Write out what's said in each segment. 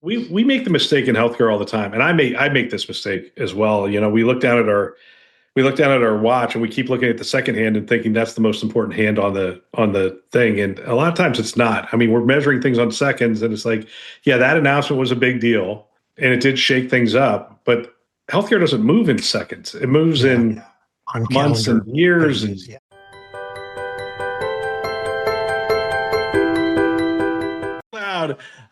we make the mistake in healthcare all the time, and I make this mistake as well. We look down at our watch and we keep looking at the second hand and thinking that's the most important hand on the thing. And a lot of times it's not. I mean, we're measuring things on seconds, and it's like, yeah, that announcement was a big deal and it did shake things up, but healthcare doesn't move in seconds. It moves in on months and years. Pages,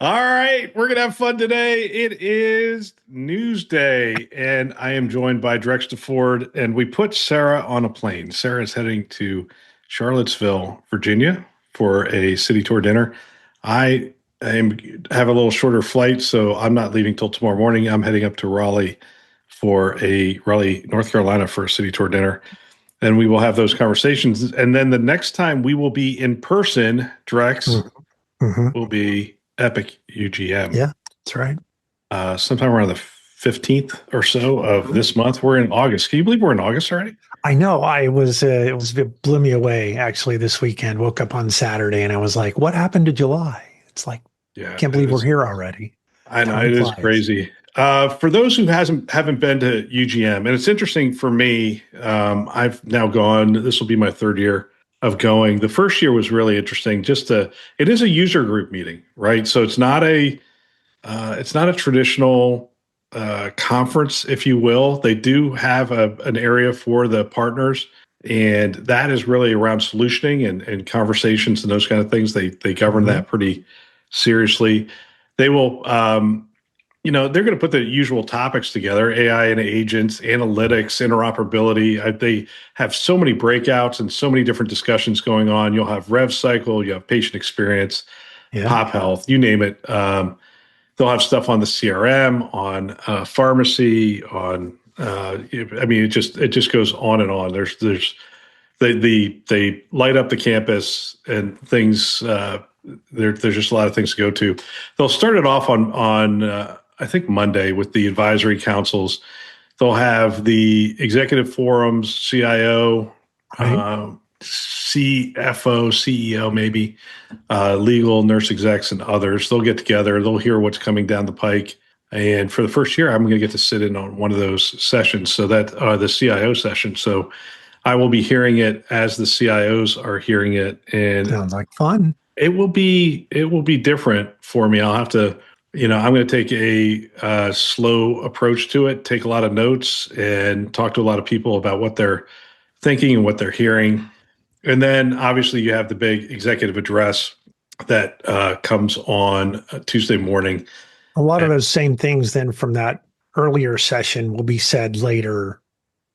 All right, we're going to have fun today. It is Newsday, and I am joined by Drex DeFord, and we put Sarah on a plane. Sarah is heading to Charlottesville, Virginia for a city tour dinner. I have a little shorter flight, so I'm not leaving till tomorrow morning. I'm heading up to Raleigh, North Carolina for a city tour dinner. And we will have those conversations. And then the next time we will be in person, Drex, will be Epic UGM. Yeah, that's right. Sometime around the 15th or so of this month. We're in August. Can you believe we're in August already? I know. It blew me away actually this weekend. Woke up on Saturday and I was like, what happened to July? It's like, I can't believe we're here already. I know, it is crazy. For those who haven't been to UGM, and it's interesting for me, I've now gone, this will be my third year of going. The first year was really interesting. It is a user group meeting, right? So it's not a traditional conference, if you will. They do have an area for the partners, and that is really around solutioning and conversations and those kind of things. They govern that pretty seriously. They will, they're going to put the usual topics together: AI and agents, analytics, interoperability. They have so many breakouts and so many different discussions going on. You'll have rev cycle, you have patient experience, pop health, you name it. They'll have stuff on the CRM, on pharmacy, on. It just goes on and on. They light up the campus and things. There's just a lot of things to go to. They'll start it off on I think Monday with the advisory councils. They'll have the executive forums, CIO, CFO, CEO, maybe legal, nurse execs, and others. They'll get together. They'll hear what's coming down the pike. And for the first year, I'm going to get to sit in on one of those sessions. So that the CIO session. So I will be hearing it as the CIOs are hearing it. And sounds like fun. It will be different for me. I'll have to, I'm going to take a slow approach to it, take a lot of notes, and talk to a lot of people about what they're thinking and what they're hearing. And then obviously you have the big executive address that comes on Tuesday morning. A lot of those same things then from that earlier session will be said later.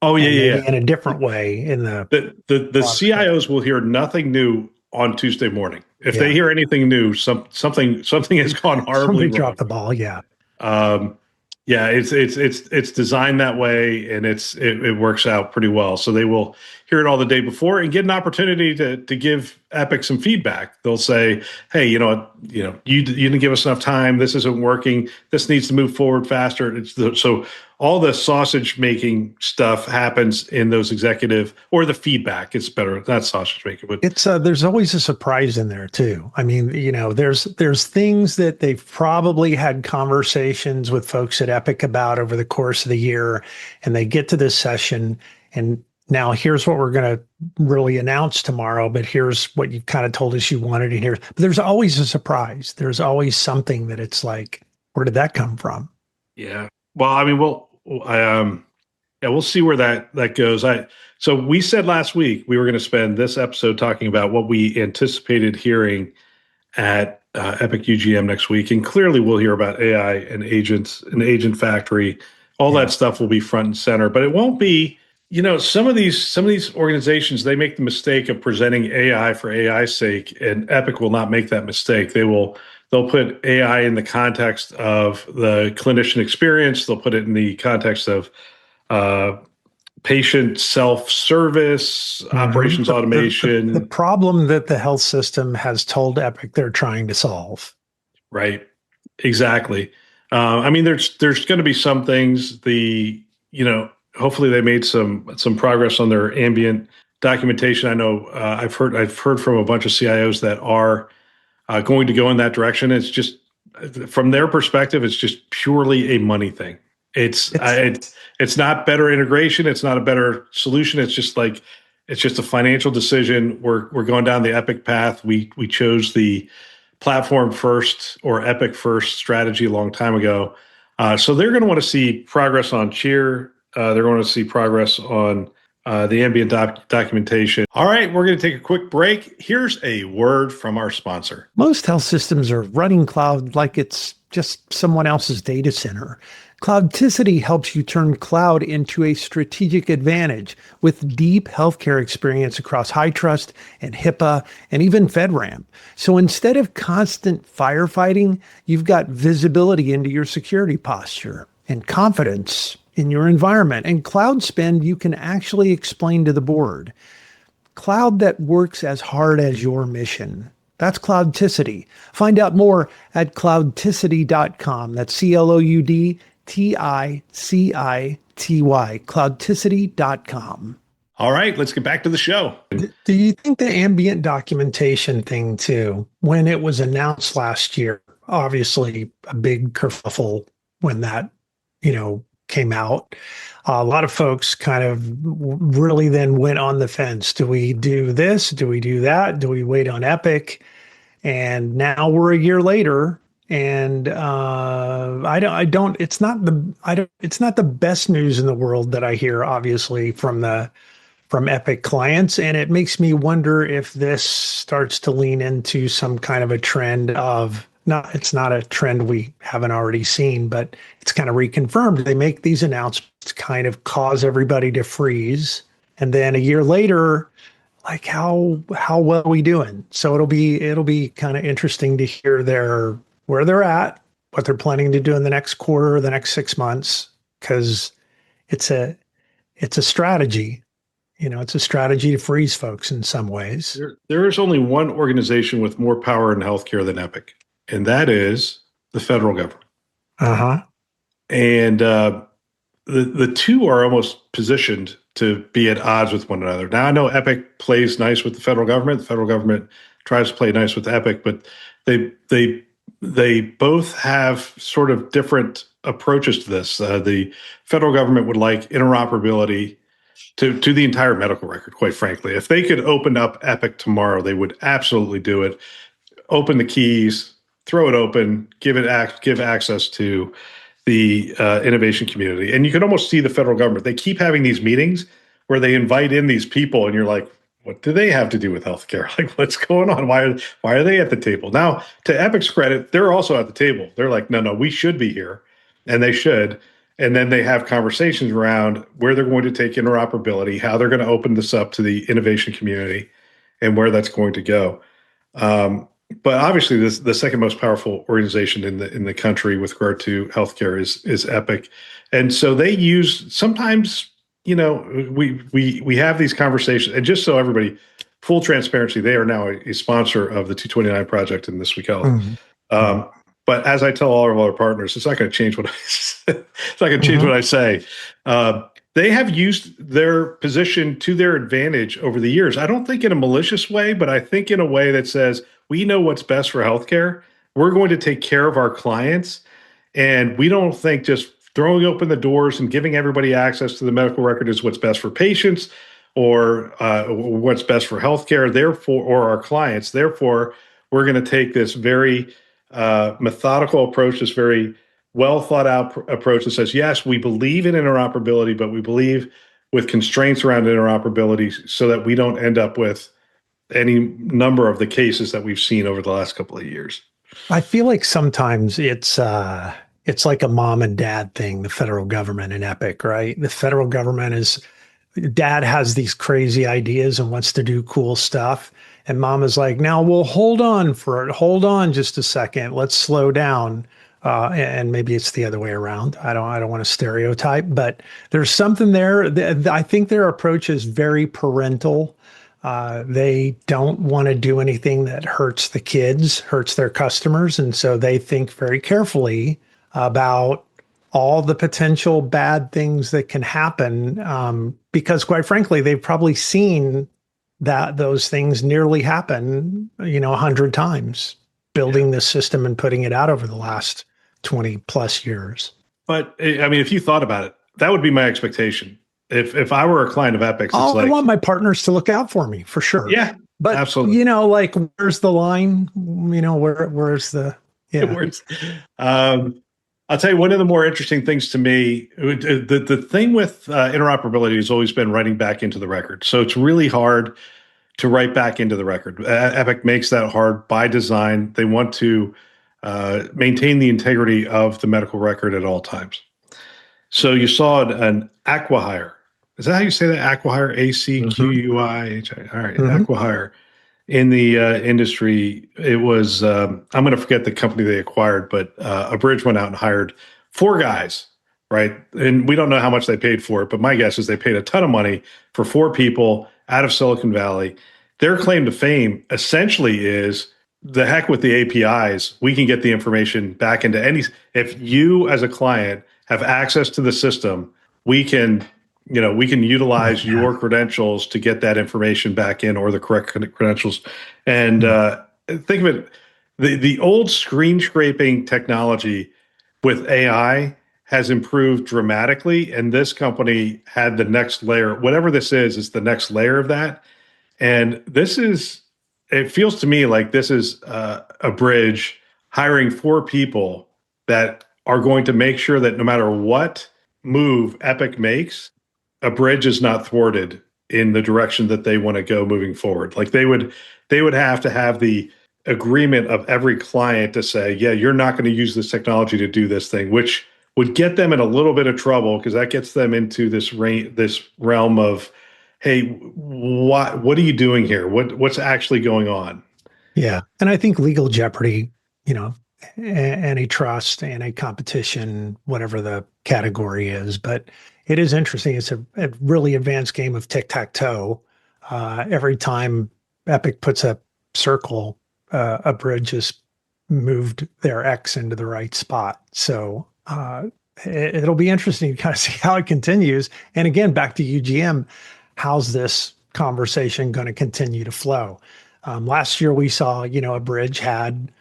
Oh yeah. In a different way in the CIOs will hear nothing new on Tuesday morning. If they hear anything new, something has gone horribly Somebody wrong. dropped the ball. Yeah. It's designed that way, and it works out pretty well. So they will hear it all the day before and get an opportunity to give Epic some feedback. They'll say, "Hey, you didn't give us enough time. This isn't working. This needs to move forward faster." So all the sausage making stuff happens in those executive, or the feedback. It's better, not sausage making, but it's there's always a surprise in there too. I mean, there's things that they've probably had conversations with folks at Epic about over the course of the year, and they get to this session, and now here's what we're going to really announce tomorrow, but here's what you kind of told us you wanted to hear. But there's always a surprise. There's always something that it's like, where did that come from? Yeah. Well, I mean, we'll see where that goes. So we said last week we were going to spend this episode talking about what we anticipated hearing at Epic UGM next week, and clearly we'll hear about AI and agents, and agent factory. All that stuff will be front and center, but it won't be. Some of these organizations, they make the mistake of presenting AI for AI's sake, and Epic will not make that mistake. They'll put AI in the context of the clinician experience. They'll put it in the context of patient self-service, operations automation. The problem that the health system has told Epic they're trying to solve. Right. Exactly. There's going to be some things. Hopefully they made some progress on their ambient documentation. I know I've heard from a bunch of CIOs that are going to go in that direction. It's just from their perspective, it's just purely a money thing. It's not better integration. It's not a better solution. It's just a financial decision. We're going down the Epic path. We chose the platform first or Epic first strategy a long time ago. So they're going to want to see progress on Cheer. They're going to see progress on the ambient documentation. All right, we're going to take a quick break. Here's a word from our sponsor. Most health systems are running cloud like it's just someone else's data center. Cloudticity helps you turn cloud into a strategic advantage with deep healthcare experience across high trust and HIPAA and even FedRAMP. So instead of constant firefighting, you've got visibility into your security posture and confidence in your environment, and cloud spend you can actually explain to the board. Cloud that works as hard as your mission. That's Cloudticity. Find out more at cloudticity.com. That's CLOUDTICITY, cloudticity.com. All right, let's get back to the show. Do you think the ambient documentation thing too, when it was announced last year, obviously a big kerfuffle when that, came out, a lot of folks kind of really then went on the fence. Do we do this? Do we do that? Do we wait on Epic? And now we're a year later, and it's not the best news in the world that I hear, obviously, from Epic clients. And it makes me wonder if this starts to lean into some kind of a trend of, it's not a trend we haven't already seen, but it's kind of reconfirmed. They make these announcements, kind of cause everybody to freeze. And then a year later, like how well are we doing? So it'll be kind of interesting to hear where they're at, what they're planning to do in the next quarter, the next 6 months, because it's a strategy. It's a strategy to freeze folks in some ways. There is only one organization with more power in healthcare than Epic, and that is the federal government. Uh-huh. And the two are almost positioned to be at odds with one another. Now, I know Epic plays nice with the federal government. The federal government tries to play nice with Epic, but they both have sort of different approaches to this. The federal government would like interoperability to the entire medical record, quite frankly. If they could open up Epic tomorrow, they would absolutely do it. Open the keys, throw it open, give access to the innovation community. And you can almost see the federal government. They keep having these meetings where they invite in these people, and you're like, what do they have to do with healthcare? Like, what's going on? Why are they at the table? Now, to Epic's credit, they're also at the table. They're like, no, we should be here, and they should. And then they have conversations around where they're going to take interoperability, how they're going to open this up to the innovation community, and where that's going to go. But obviously, the second most powerful organization in the country with regard to healthcare is Epic, and so they use sometimes. We have these conversations, and just so everybody, full transparency, they are now a sponsor of the 229Project in This Week Health. Mm-hmm. But as I tell all of our partners, it's not going to change what I say. They have used their position to their advantage over the years. I don't think in a malicious way, but I think in a way that says, we know what's best for healthcare. We're going to take care of our clients. And we don't think just throwing open the doors and giving everybody access to the medical record is what's best for patients or what's best for healthcare, therefore, or our clients. Therefore, we're going to take this very methodical approach, this very well thought out approach that says, yes, we believe in interoperability, but we believe with constraints around interoperability so that we don't end up with any number of the cases that we've seen over the last couple of years. I feel like sometimes it's like a mom and dad thing, the federal government and Epic, right? The federal government dad has these crazy ideas and wants to do cool stuff. And mom is like, now we'll hold on just a second. Let's slow down. And maybe it's the other way around. I don't want to stereotype, but there's something there. I think their approach is very parental. They don't want to do anything that hurts the kids, hurts their customers. And so they think very carefully about all the potential bad things that can happen. Because quite frankly, they've probably seen those things nearly happen, 100 times. building this system and putting it out over the last 20 plus years. But I mean, if you thought about it, that would be my expectation. If I were a client of Epic's, it's I want my partners to look out for me for sure. Yeah, but absolutely. Like, where's the line? Where's the, I'll tell you, one of the more interesting things to me, the thing with interoperability has always been writing back into the record. So it's really hard to write back into the record. Epic makes that hard by design. They want to maintain the integrity of the medical record at all times. So you saw an acquihire. Is that how you say that? Acquihire, ACQUIHI. All right, acquihire. In the industry, it was, I'm going to forget the company they acquired, but a bridge went out and hired 4 guys, right? And we don't know how much they paid for it, but my guess is they paid a ton of money for 4 people out of Silicon Valley. Their claim to fame essentially is, the heck with the APIs, we can get the information back into any, if you as a client have access to the system, we can utilize your credentials to get that information back in, or the correct credentials. And think of it, the old screen scraping technology with AI has improved dramatically. And this company had the next layer. Whatever this is the next layer of that. And it feels to me like this is a bridge hiring 4 people that are going to make sure that no matter what move Epic makes, a bridge is not thwarted in the direction that they want to go moving forward. Like they would have to have the agreement of every client to say, yeah, you're not going to use this technology to do this thing, which would get them in a little bit of trouble, because that gets them into this realm of, hey, what are you doing here? What's actually going on? Yeah. And I think legal jeopardy, antitrust, anti-competition, whatever the category is. But it is interesting. It's a really advanced game of tic-tac-toe. Every time Epic puts a circle, a bridge has moved their X into the right spot. So it'll be interesting to kind of see how it continues. And again, back to UGM, how's this conversation going to continue to flow? Last year, we saw, a bridge had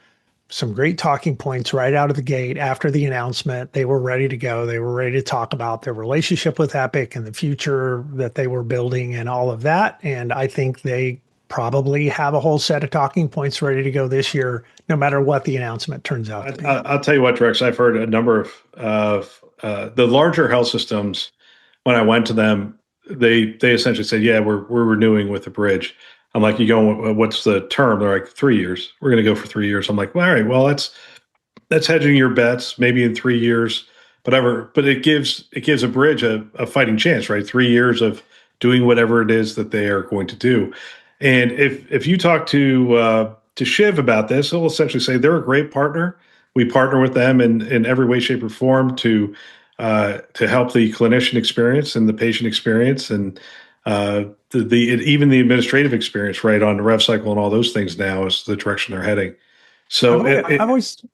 some great talking points right out of the gate after the announcement. They were ready to go. They were ready to talk about their relationship with Epic and the future that they were building and all of that. And I think they probably have a whole set of talking points ready to go this year, no matter what the announcement turns out to be. I'll tell you what, Drex, I've heard a number of the larger health systems. When I went to them, they essentially said, yeah, we're renewing with the bridge. I'm like, you going, what's the term? They're like, 3 years. We're going to go for 3 years. I'm like, well, all right, well, that's hedging your bets, maybe in 3 years, whatever. But it gives a bridge a fighting chance, right? 3 years of doing whatever it is that they are going to do. And if you talk to Shiv about this, he'll essentially say they're a great partner. We partner with them in every way, shape, or form to help the clinician experience and the patient experience, and even the administrative experience, right, on the rev cycle and all those things now is the direction they're heading. So I've always,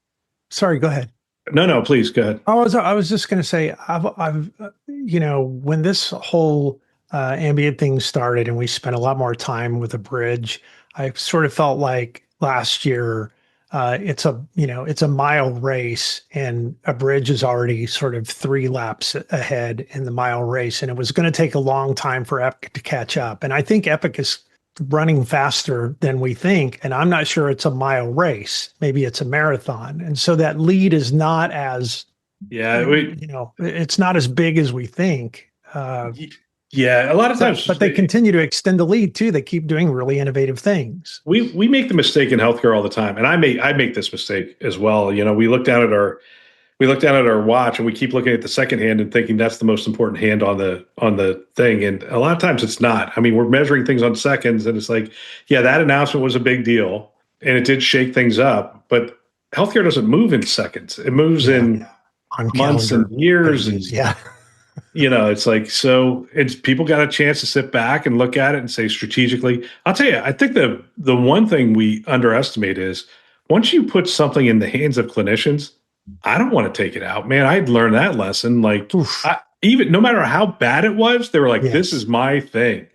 sorry, go ahead. No, please go ahead. I was just going to say, I've when this whole ambient thing started and we spent a lot more time with a bridge, I sort of felt like last year it's a mile race, and a bridge is already sort of 3 laps ahead in the mile race, and it was going to take a long time for Epic to catch up. And I think Epic is running faster than we think, and I'm not sure it's a mile race. Maybe it's a marathon, and so that lead is not as it's not as big as we think. Yeah, a lot of times, but they continue to extend the lead too. They keep doing really innovative things. We make the mistake in healthcare all the time, and I make this mistake as well. We look down at our watch and we keep looking at the second hand and thinking that's the most important hand on the thing. And a lot of times it's not. I mean, we're measuring things on seconds, and it's like, yeah, that announcement was a big deal and it did shake things up, but healthcare doesn't move in seconds. It moves in months and years. It's like, so it's people got a chance to sit back and look at it and say strategically. I'll tell you, I think the one thing we underestimate is once you put something in the hands of clinicians, I don't want to take it out, man. I'd learned that lesson. Like, even no matter how bad it was, they were like, this is my thing.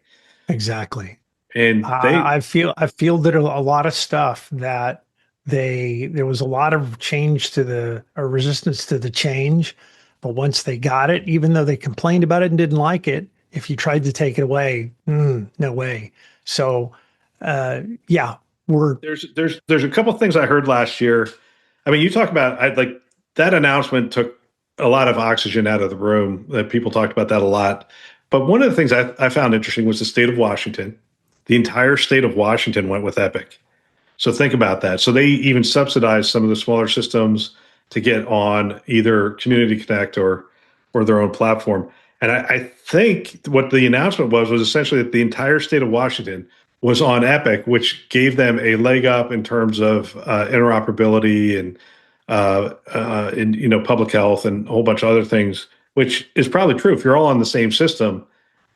Exactly. And I feel that a lot of stuff that there was a lot of change or resistance to the change, but once they got it, even though they complained about it and didn't like it, if you tried to take it away, no way. So, yeah, we're There's a couple of things I heard last year. I mean, you talk about like that announcement took a lot of oxygen out of the room. That people talked about that a lot. But one of the things I found interesting was the state of Washington. The entire state of Washington went with Epic. So think about that. So they even subsidized some of the smaller systems to get on either Community Connect or their own platform. And I think what the announcement was essentially that the entire state of Washington was on Epic, which gave them a leg up in terms of interoperability and public health and a whole bunch of other things, which is probably true. If you're all on the same system,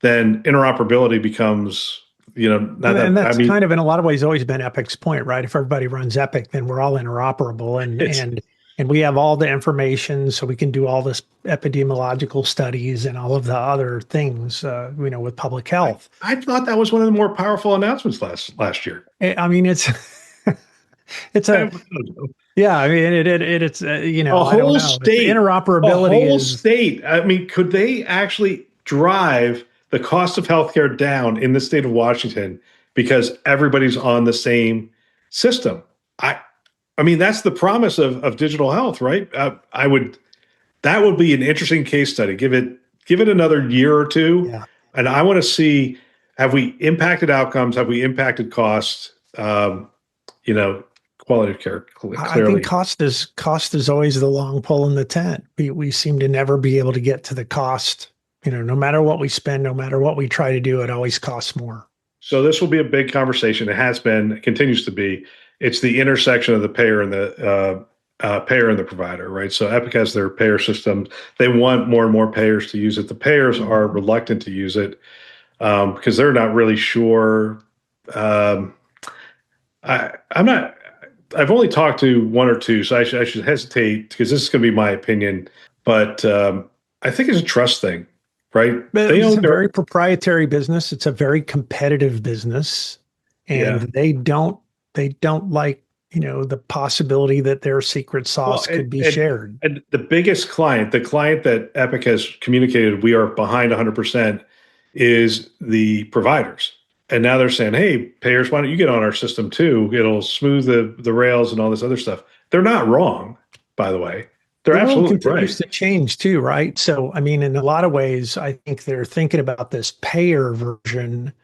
then interoperability becomes and that's kind of in a lot of ways always been Epic's point, right? If everybody runs Epic, then we're all interoperable and we have all the information, so we can do all this epidemiological studies and all of the other things, with public health. I thought that was one of the more powerful announcements last year. I mean, it's a yeah. I mean, it's a whole state interoperability. A whole state. I mean, could they actually drive the cost of healthcare down in the state of Washington because everybody's on the same system? I mean, that's the promise of digital health, right? That would be an interesting case study. Give it another year or two. Yeah. And I want to see, have we impacted outcomes? Have we impacted costs? Quality of care, clearly. I think cost is always the long pole in the tent. We seem to never be able to get to the cost. No matter what we spend, no matter what we try to do, it always costs more. So this will be a big conversation. It has been, it continues to be. It's the intersection of the payer and the provider, right? So Epic has their payer system. They want more and more payers to use it. The payers are reluctant to use it because they're not really sure. I've only talked to one or two, so I should hesitate because this is going to be my opinion. But I think it's a trust thing, right? It's a very proprietary business. It's a very competitive business, and they don't like the possibility that their secret sauce could be shared. And the biggest client, the client that Epic has communicated we are behind 100%, is the providers. And now they're saying, hey, payers, why don't you get on our system too? It'll smooth the rails and all this other stuff. They're not wrong, by the way. They're absolutely right. Continues to change too, right? So, I mean, in a lot of ways, I think they're thinking about this payer version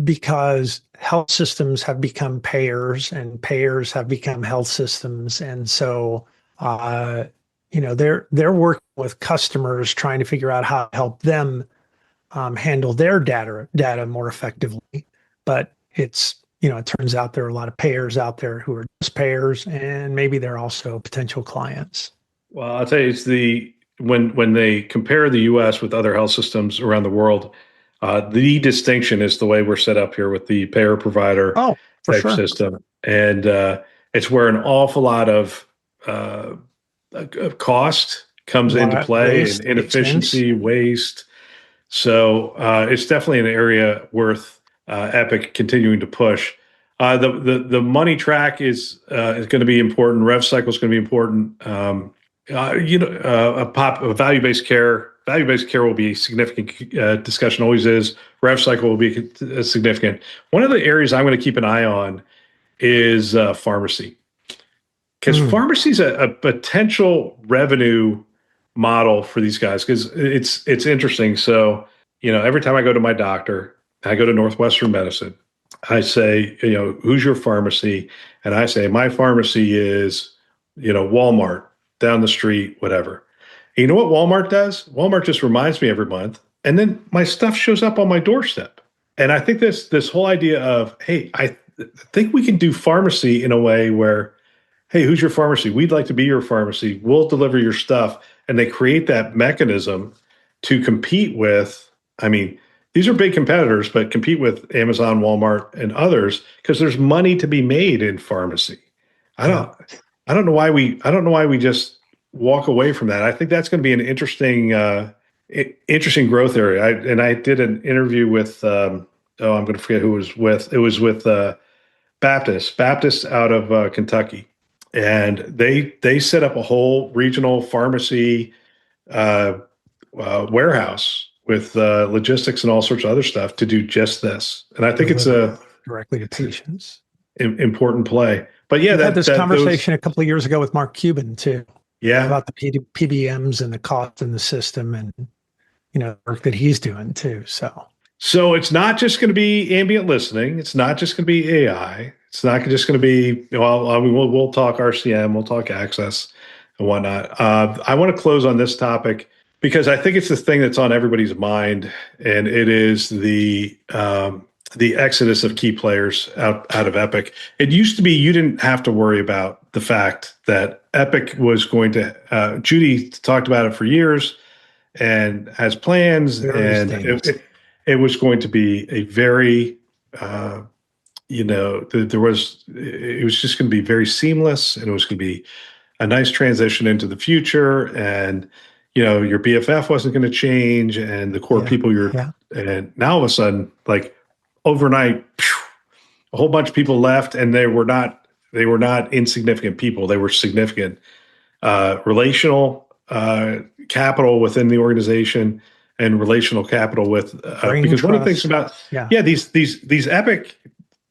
because health systems have become payers and payers have become health systems. And so, they're working with customers trying to figure out how to help them handle their data more effectively. But it turns out there are a lot of payers out there who are just payers, and maybe they're also potential clients. Well, I'll tell you, it's when they compare the U.S. with other health systems around the world, the distinction is the way we're set up here with the payer provider type system, and it's where an awful lot of cost comes into play, and inefficiency, waste. So it's definitely an area worth Epic continuing to push. The money track is going to be important. Rev cycle is going to be important. A value-based care. Value-based care will be a significant discussion. Always is. Rev cycle will be significant. One of the areas I'm going to keep an eye on is pharmacy, because pharmacy is a potential revenue model for these guys, because it's interesting. So, every time I go to my doctor, I go to Northwestern Medicine, I say, who's your pharmacy? And I say, my pharmacy is, Walmart down the street, whatever. And you know what Walmart does? Walmart just reminds me every month, and then my stuff shows up on my doorstep. And I think this whole idea of, hey, I think we can do pharmacy in a way where, hey, who's your pharmacy? We'd like to be your pharmacy. We'll deliver your stuff. And they create that mechanism to compete with, these are big competitors, but compete with Amazon, Walmart, and others, because there's money to be made in pharmacy. I don't know why we just walk away from that. I think that's going to be an interesting growth area. I did an interview with I'm going to forget who it was with. It was with Baptist out of Kentucky, and they set up a whole regional pharmacy uh, warehouse with logistics and all sorts of other stuff to do just this. And I think it's Deliver directly to it's an patients. important play. But yeah, We had this that those conversation a couple of years ago with Mark Cuban too yeah. about the PBMs and the cost in the system, and work that he's doing too. So it's not just going to be ambient listening. It's not just going to be AI. It's not just going to be, well, I mean, we'll talk RCM, we'll talk access and whatnot. I want to close on this topic because I think it's the thing that's on everybody's mind, and it is the exodus of key players out of Epic. It used to be you didn't have to worry about the fact that Epic was going to. Judy talked about it for years and has plans, various and things. it was going to be a very there was it was just going to be very seamless, and it was going to be a nice transition into the future, and your BFF wasn't going to change, and the core people and now all of a sudden, like overnight, a whole bunch of people left, and they were not insignificant people. They were significant relational capital within the organization, and relational capital with because one of the things about these Epic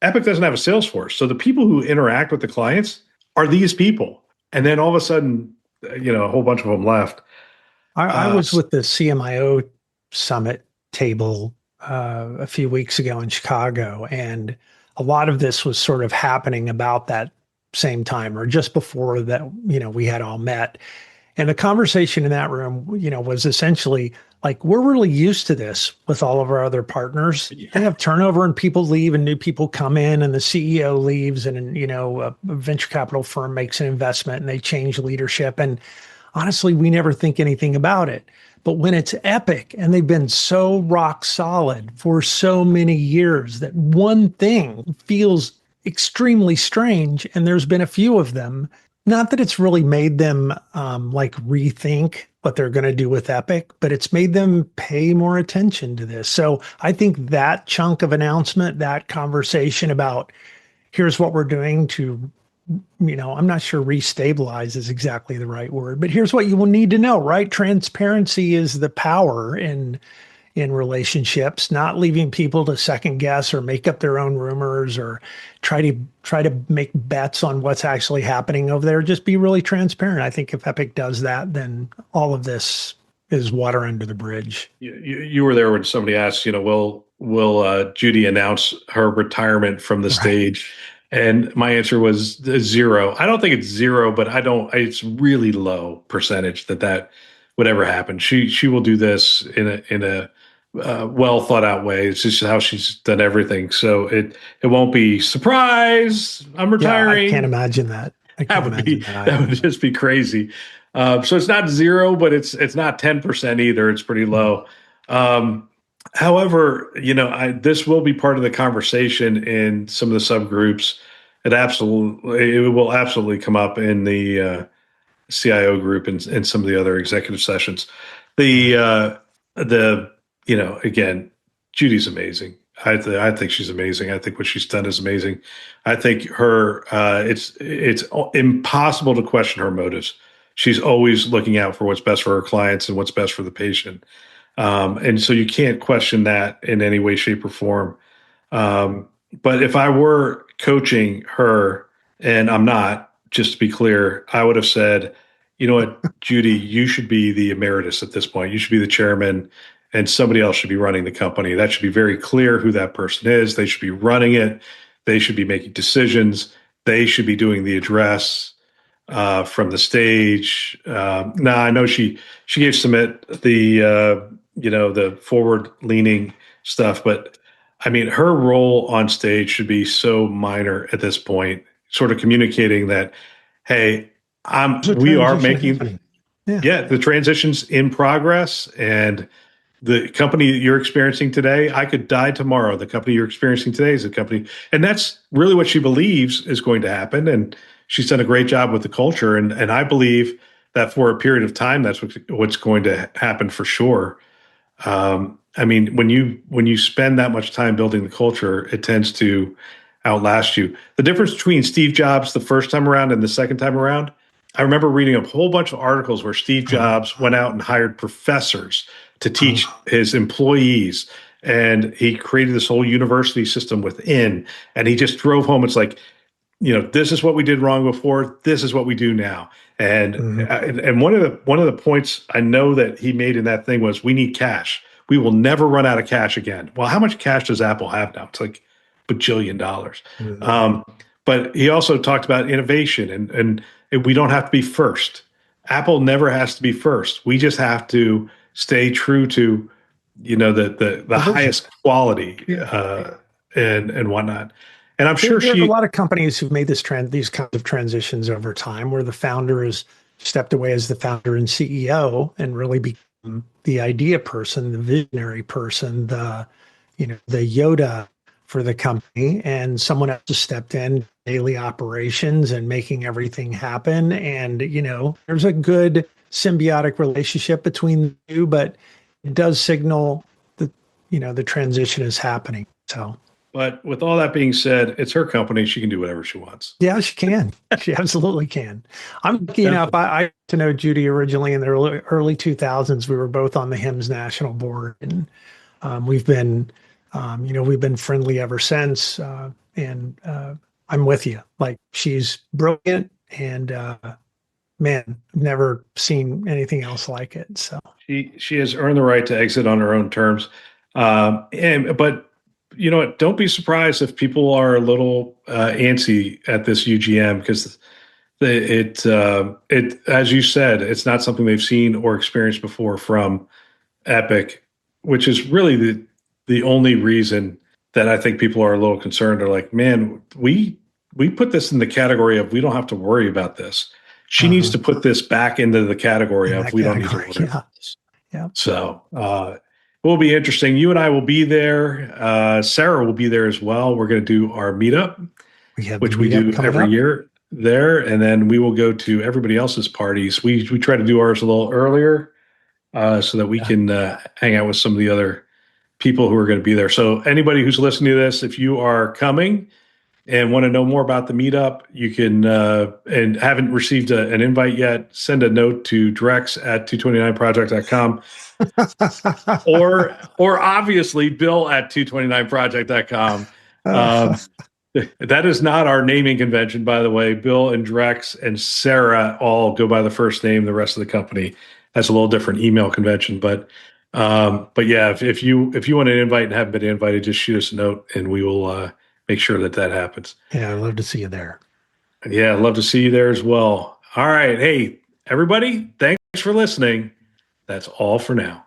doesn't have a sales force, so the people who interact with the clients are these people, and then all of a sudden, a whole bunch of them left. I was with the CMIO summit table a few weeks ago in Chicago, and a lot of this was sort of happening about that same time or just before that, we had all met. And the conversation in that room, was essentially like, we're really used to this with all of our other partners. They have turnover and people leave and new people come in, and the CEO leaves, and, a venture capital firm makes an investment and they change leadership. And honestly, we never think anything about it. But when it's Epic and they've been so rock solid for so many years that one thing feels extremely strange, and there's been a few of them, not that it's really made them like rethink what they're going to do with Epic, but it's made them pay more attention to this. So I think that chunk of announcement, that conversation about here's what we're doing to, I'm not sure restabilize is exactly the right word, but here's what you will need to know, right? Transparency is the power in relationships, not leaving people to second guess or make up their own rumors or try to make bets on what's actually happening over there. Just be really transparent. I think if Epic does that, then all of this is water under the bridge. You were there when somebody asked, will Judy announce her retirement from the stage? And my answer was 0. I don't think it's 0, but it's really low percentage that would ever happen. She will do this in a well thought out way. It's just how she's done everything. So it won't be surprise. I'm retiring. I can't imagine that. That would just be crazy. So it's not 0, but it's not 10% either. It's pretty low. However, this will be part of the conversation in some of the subgroups. It will absolutely come up in the CIO group and some of the other executive sessions. Again, Judy's amazing. I think she's amazing. I think what she's done is amazing. I think it's impossible to question her motives. She's always looking out for what's best for her clients and what's best for the patient. And so you can't question that in any way, shape, or form. But if I were coaching her, and I'm not, just to be clear, I would have said, you know what, Judy, you should be the emeritus at this point. You should be the chairman, and somebody else should be running the company. That should be very clear who that person is. They should be running it. They should be making decisions. They should be doing the address from the stage. Now, I know she gave Sumit the forward-leaning stuff, but I mean, her role on stage should be so minor at this point, sort of communicating that, hey, we are making, the transition's in progress, and the company that you're experiencing today, I could die tomorrow. The company you're experiencing today is a company, and that's really what she believes is going to happen. And she's done a great job with the culture, and I believe that for a period of time, that's what's going to happen for sure. I mean, when you spend that much time building the culture, it tends to outlast you. The difference between Steve Jobs the first time around and the second time around, I remember reading a whole bunch of articles where Steve Jobs went out and hired professors to teach his employees, and he created this whole university system within, and he just drove home. It's like, this is what we did wrong before. This is what we do now. And and one of the points I know that he made in that thing was, we need cash. We will never run out of cash again. Well, how much cash does Apple have now? It's like bajillion dollars. But he also talked about innovation, and we don't have to be first. Apple never has to be first. We just have to stay true to, the highest quality and whatnot. And I'm sure there are a lot of companies who've made these kinds of transitions over time, where the founder has stepped away as the founder and CEO and really become the idea person, the visionary person, the Yoda for the company, and someone else has stepped in daily operations and making everything happen. And, there's a good symbiotic relationship between the two, but it does signal that, the transition is happening. So. But with all that being said, it's her company. She can do whatever she wants. Yeah, she can. She absolutely can. I'm lucky enough. I got to know Judy originally in the early 2000s. We were both on the HIMSS national board, and we've been friendly ever since. And I'm with you. Like, she's brilliant, and man, I've never seen anything else like it. So she has earned the right to exit on her own terms. But you know what? Don't be surprised if people are a little antsy at this UGM, because it as you said, it's not something they've seen or experienced before from Epic, which is really the only reason that I think people are a little concerned. They're like, man, we put this in the category of, we don't have to worry about this. She needs to put this back into the category of, we don't need to worry about this. Yeah. So it will be interesting. You and I will be there. Sarah will be there as well. We're going to do our meetup, which we do every year there. And then we will go to everybody else's parties. We try to do ours a little earlier so that we can hang out with some of the other people who are going to be there. So anybody who's listening to this, if you are coming and want to know more about the meetup, you can, and haven't received an invite yet, send a note to Drex at 229project.com. or obviously Bill at 229project.com. That is not our naming convention, by the way. Bill and Drex and Sarah all go by the first name. The rest of the company has a little different email convention. But yeah, if you want an invite and haven't been invited, just shoot us a note and we will make sure that happens. Yeah, I'd love to see you there. Yeah, I'd love to see you there as well. All right. Hey, everybody, thanks for listening. That's all for now.